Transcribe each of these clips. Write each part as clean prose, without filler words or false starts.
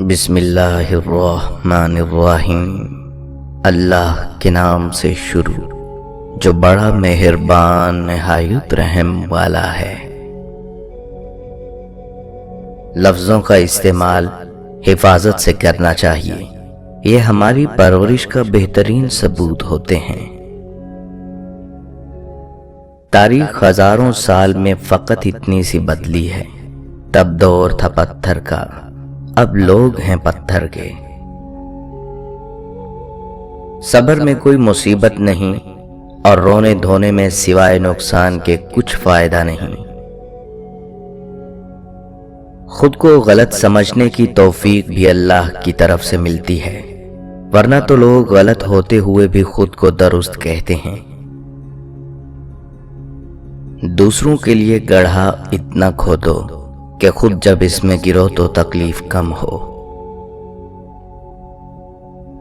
بسم اللہ الرحمن الرحیم۔ اللہ کے نام سے شروع جو بڑا مہربان نہایت رحم والا ہے۔ لفظوں کا استعمال حفاظت سے کرنا چاہیے، یہ ہماری پرورش کا بہترین ثبوت ہوتے ہیں۔ تاریخ ہزاروں سال میں فقط اتنی سی بدلی ہے۔ تب دور تھا پتھر کا، اب لوگ ہیں پتھر کے۔ صبر میں کوئی مصیبت نہیں اور رونے دھونے میں سوائے نقصان کے کچھ فائدہ نہیں۔ خود کو غلط سمجھنے کی توفیق بھی اللہ کی طرف سے ملتی ہے، ورنہ تو لوگ غلط ہوتے ہوئے بھی خود کو درست کہتے ہیں۔ دوسروں کے لیے گڑھا اتنا کھودو کہ خود جب اس میں گرو تو تکلیف کم ہو۔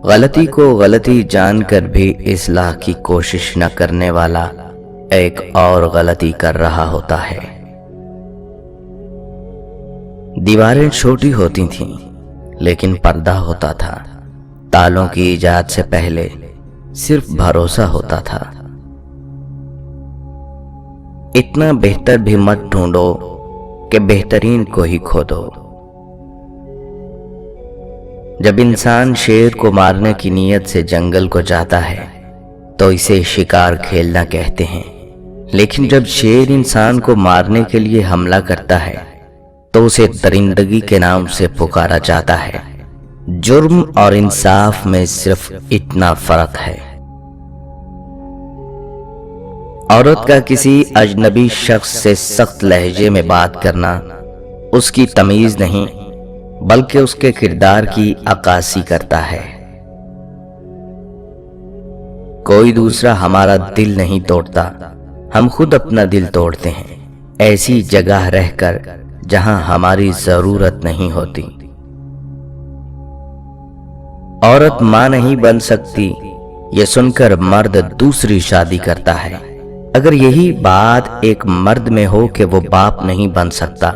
غلطی کو غلطی جان کر بھی اصلاح کی کوشش نہ کرنے والا ایک اور غلطی کر رہا ہوتا ہے۔ دیواریں چھوٹی ہوتی تھیں لیکن پردہ ہوتا تھا۔ تالوں کی ایجاد سے پہلے صرف بھروسہ ہوتا تھا۔ اتنا بہتر بھی مت ڈھونڈو کہ بہترین کو ہی کھو دو۔ جب انسان شیر کو مارنے کی نیت سے جنگل کو جاتا ہے تو اسے شکار کھیلنا کہتے ہیں، لیکن جب شیر انسان کو مارنے کے لیے حملہ کرتا ہے تو اسے درندگی کے نام سے پکارا جاتا ہے۔ جرم اور انصاف میں صرف اتنا فرق ہے۔ عورت کا کسی اجنبی شخص سے سخت لہجے میں بات کرنا اس کی تمیز نہیں بلکہ اس کے کردار کی عکاسی کرتا ہے۔ کوئی دوسرا ہمارا دل نہیں توڑتا، ہم خود اپنا دل توڑتے ہیں، ایسی جگہ رہ کر جہاں ہماری ضرورت نہیں ہوتی۔ عورت ماں نہیں بن سکتی یہ سن کر مرد دوسری شادی کرتا ہے۔ اگر یہی بات ایک مرد میں ہو کہ وہ باپ نہیں بن سکتا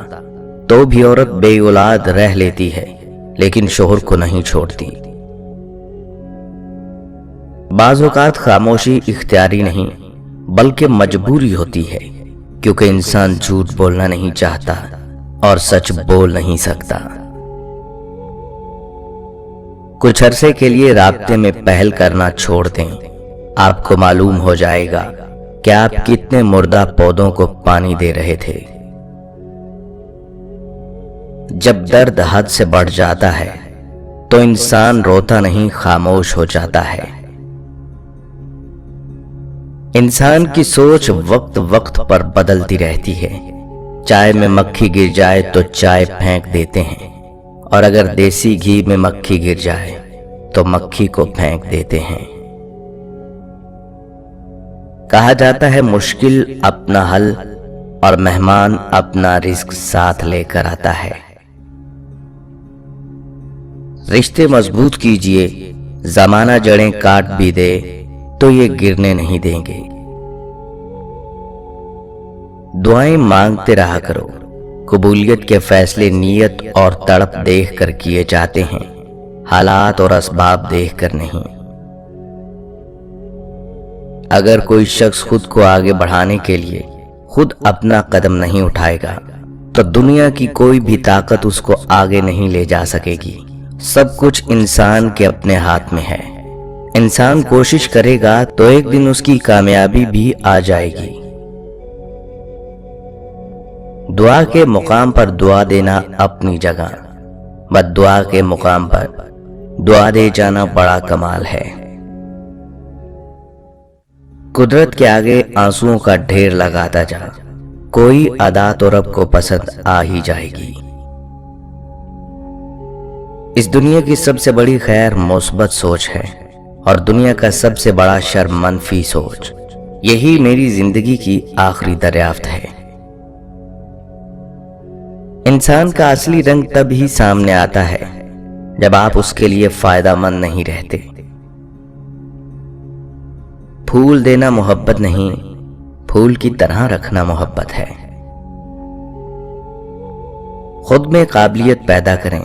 تو بھی عورت بے اولاد رہ لیتی ہے لیکن شوہر کو نہیں چھوڑتی۔ بعض اوقات خاموشی اختیاری نہیں بلکہ مجبوری ہوتی ہے، کیونکہ انسان جھوٹ بولنا نہیں چاہتا اور سچ بول نہیں سکتا۔ کچھ عرصے کے لیے رابطے میں پہل کرنا چھوڑ دیں، آپ کو معلوم ہو جائے گا کہ آپ کتنے مردہ پودوں کو پانی دے رہے تھے۔ جب درد حد سے بڑھ جاتا ہے تو انسان روتا نہیں خاموش ہو جاتا ہے۔ انسان کی سوچ وقت وقت پر بدلتی رہتی ہے۔ چائے میں مکھی گر جائے تو چائے پھینک دیتے ہیں، اور اگر دیسی گھی میں مکھی گر جائے تو مکھی کو پھینک دیتے ہیں۔ کہا جاتا ہے مشکل اپنا حل اور مہمان اپنا رزق ساتھ لے کر آتا ہے۔ رشتے مضبوط کیجئے، زمانہ جڑیں کاٹ بھی دے تو یہ گرنے نہیں دیں گے۔ دعائیں مانگتے رہا کرو، قبولیت کے فیصلے نیت اور تڑپ دیکھ کر کیے جاتے ہیں، حالات اور اسباب دیکھ کر نہیں۔ اگر کوئی شخص خود کو آگے بڑھانے کے لیے خود اپنا قدم نہیں اٹھائے گا تو دنیا کی کوئی بھی طاقت اس کو آگے نہیں لے جا سکے گی۔ سب کچھ انسان کے اپنے ہاتھ میں ہے۔ انسان کوشش کرے گا تو ایک دن اس کی کامیابی بھی آ جائے گی۔ دعا کے مقام پر دعا دینا اپنی جگہ، بد دعا کے مقام پر دعا دے جانا بڑا کمال ہے۔ قدرت کے آگے آنسوؤں کا ڈھیر لگاتا جا، کوئی ادا تو رب کو پسند آ ہی جائے گی۔ اس دنیا کی سب سے بڑی خیر مثبت سوچ ہے اور دنیا کا سب سے بڑا شر منفی سوچ۔ یہی میری زندگی کی آخری دریافت ہے۔ انسان کا اصلی رنگ تب ہی سامنے آتا ہے جب آپ اس کے لیے فائدہ مند نہیں رہتے۔ پھول دینا محبت نہیں، پھول کی طرح رکھنا محبت ہے۔ خود میں قابلیت پیدا کریں،